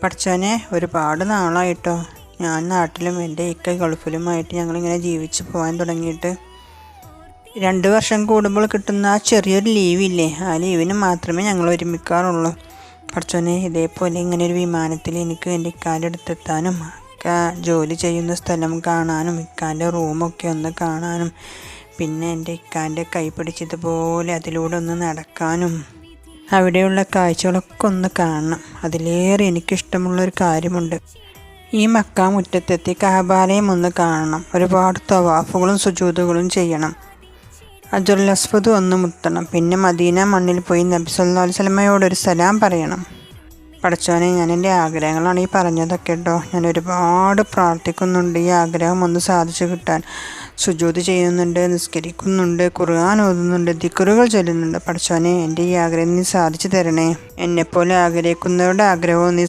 പഠിച്ചോനെ ഒരുപാട് നാളായിട്ടോ ഞാൻ നാട്ടിലും എൻ്റെ ഇക്ക ഗൾഫിലുമായിട്ട് ഞങ്ങളിങ്ങനെ ജീവിച്ച് പോകാൻ തുടങ്ങിയിട്ട്. 2 വർഷം കൂടുമ്പോൾ കിട്ടുന്ന ആ ചെറിയൊരു ലീവില്ലേ, ആ ലീവിന് മാത്രമേ ഞങ്ങൾ ഒരുമിക്കാറുള്ളൂ. പഠിച്ചോനെ ഇതേപോലെ ഇങ്ങനെ ഒരു വിമാനത്തിൽ എനിക്ക് എൻ്റെ ഇക്കാൻ്റെ അടുത്തെത്താനും ഇക്ക ജോലി ചെയ്യുന്ന സ്ഥലം കാണാനും ഇക്കാൻ്റെ റൂമൊക്കെ ഒന്ന് കാണാനും പിന്നെ എൻ്റെ ഇക്കാൻ്റെ കൈ പിടിച്ചതുപോലെ അതിലൂടെ ഒന്ന് നടക്കാനും അവിടെയുള്ള കാഴ്ചകളൊക്കെ ഒന്ന് കാണണം. അതിലേറെ എനിക്കിഷ്ടമുള്ളൊരു കാര്യമുണ്ട്. ഈ മക്ക മുറ്റത്തെത്തി കഅബാലയം ഒന്ന് കാണണം. ഒരുപാട് തവാഫുകളും സുജൂദുകളും ചെയ്യണം. ഹജറുൽ അസ്വദ് ഒന്ന് മുത്തണം. പിന്നെ മദീന മണ്ണിൽ പോയി നബി സല്ലല്ലാഹു അലൈഹി വസല്ലമയോടൊരു സലാം പറയണം. പഠിച്ചോനെ ഞാൻ എൻ്റെ ആഗ്രഹങ്ങളാണ് ഈ പറഞ്ഞതൊക്കെ കേട്ടോ. ഞാൻ ഒരുപാട് പ്രാർത്ഥിക്കുന്നുണ്ട് ഈ ആഗ്രഹം ഒന്ന് സാധിച്ചു കിട്ടാൻ. സുജൂദ് ചെയ്യുന്നുണ്ട്, നിസ്കരിക്കുന്നുണ്ട്, ഖുർആൻ ഓതുന്നുണ്ട്, ദിക്റുകൾ ചൊല്ലുന്നുണ്ട്. പഠിച്ചോനെ എൻ്റെ ഈ ആഗ്രഹം നീ സാധിച്ചു തരണേ. എന്നെപ്പോലെ ആഗ്രഹിക്കുന്നവരുടെ ആഗ്രഹവും നീ